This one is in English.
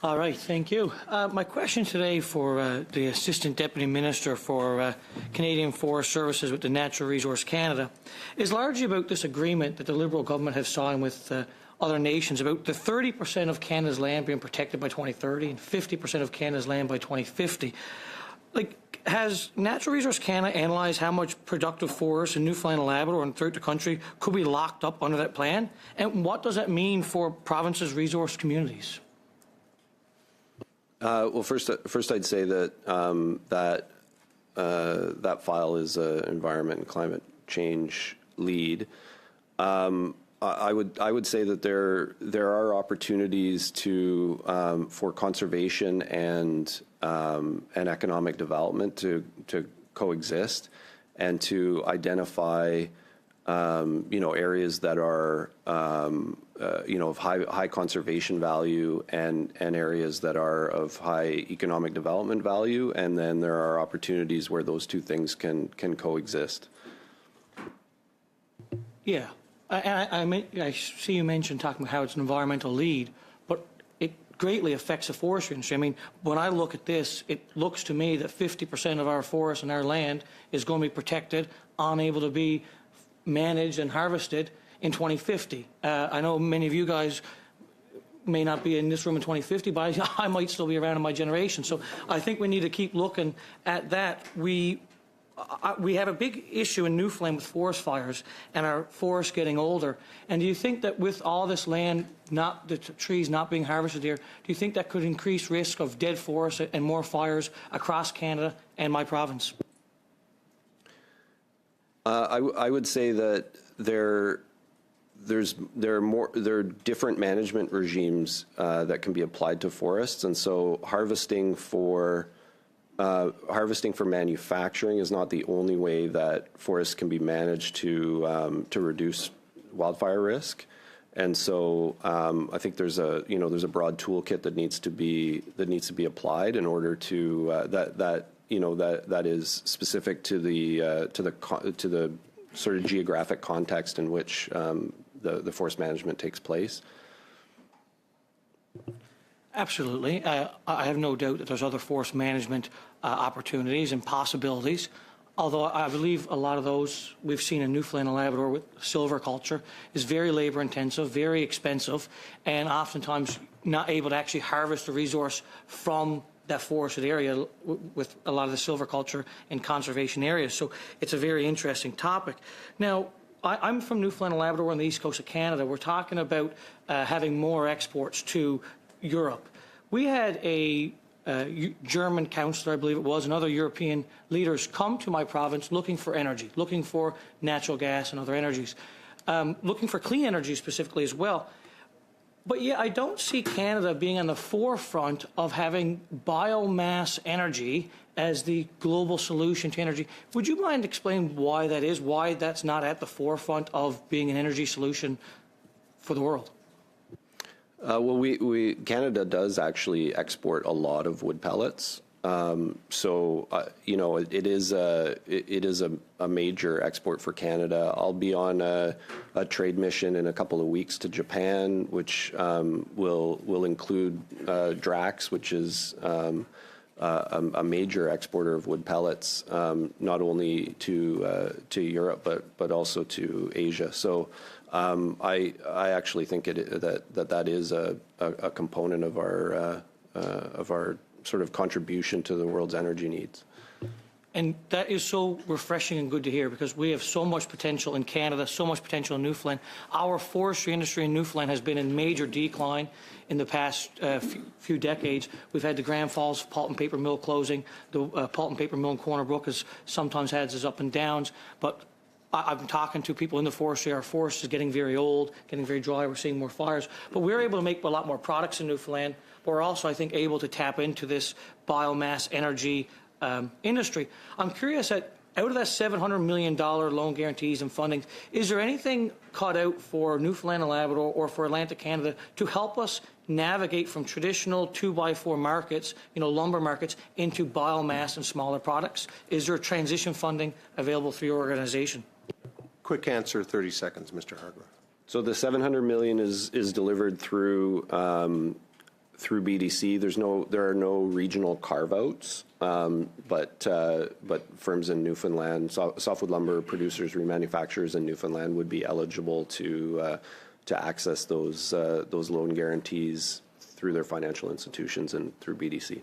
All right, thank you. My question today for the Assistant Deputy Minister for Canadian Forest Services with the Natural Resource Canada is largely about this agreement that the Liberal government has signed with other nations about the 30% of Canada's land being protected by 2030 and 50% of Canada's land by 2050. Has Natural Resource Canada analysed how much productive forests in Newfoundland and Labrador and throughout the country could be locked up under that plan? And what does that mean for provinces' resource communities? Well, first I'd say that that file is an environment and climate change lead. I would say that there are opportunities for conservation and economic development to coexist, and to identify areas that are of high conservation value and areas that are of high economic development value, and then there are opportunities where those two things can coexist. Yeah, I see you mentioned talking about how it's an environmental lead, but it greatly affects the forestry industry. I mean, when I look at this, it looks to me that 50% of our forest and our land is going to be protected, unable to be managed and harvested in 2050. I know many of you guys may not be in this room in 2050, but I might still be around in my generation. So I think we need to keep looking at that. We have a big issue in Newfoundland with forest fires and our forests getting older. And do you think that with all this land, the trees not being harvested here, do you think that could increase risk of dead forests and more fires across Canada and my province? I would say that there are different management regimes that can be applied to forests, and so harvesting for manufacturing is not the only way that forests can be managed to reduce wildfire risk. And so I think there's a broad toolkit that needs to be applied in order to that is specific to the sort of geographic context in which the forest management takes place. Absolutely. I have no doubt that there's other forest management opportunities and possibilities, although I believe a lot of those we've seen in Newfoundland and Labrador with silviculture is very labor intensive, very expensive, and oftentimes not able to actually harvest the resource from that forested area with a lot of the silviculture and conservation areas. So it's a very interesting topic. Now, I'm from Newfoundland and Labrador on the east coast of Canada. We're talking about having more exports to Europe. We had a German councillor, I believe it was, and other European leaders come to my province looking for energy, looking for natural gas and other energies, looking for clean energy specifically as well. But yeah, I don't see Canada being on the forefront of having biomass energy as the global solution to energy. Would you mind explaining why that is, why that's not at the forefront of being an energy solution for the world? Well, Canada does actually export a lot of wood pellets. It is a major export for Canada. I'll be on a trade mission in a couple of weeks to Japan, which will include Drax, which is a major exporter of wood pellets, not only to Europe but also to Asia. So I actually think that is a component of our sort of contribution to the world's energy needs. And that is so refreshing and good to hear, because we have so much potential in Canada, so much potential in Newfoundland. Our forestry industry in Newfoundland has been in major decline in the past few decades. We've had the Grand Falls pulp and paper mill closing. The pulp and paper mill in Corner Brook has sometimes had its ups and downs, but I've been talking to people in the forestry. Our forest is getting very old, getting very dry. We're seeing more fires. But we're able to make a lot more products in Newfoundland. But we're also, I think, able to tap into this biomass energy industry. I'm curious, out of that $700 million loan guarantees and funding, is there anything cut out for Newfoundland and Labrador or for Atlantic Canada to help us navigate from traditional 2x4 markets, lumber markets, into biomass and smaller products? Is there transition funding available through your organization? Quick answer, 30 seconds, Mr. Hargrove. So the $700 million is delivered through through BDC. There are no regional carve-outs, but firms in Newfoundland, softwood lumber producers, remanufacturers in Newfoundland would be eligible to access those loan guarantees through their financial institutions and through BDC.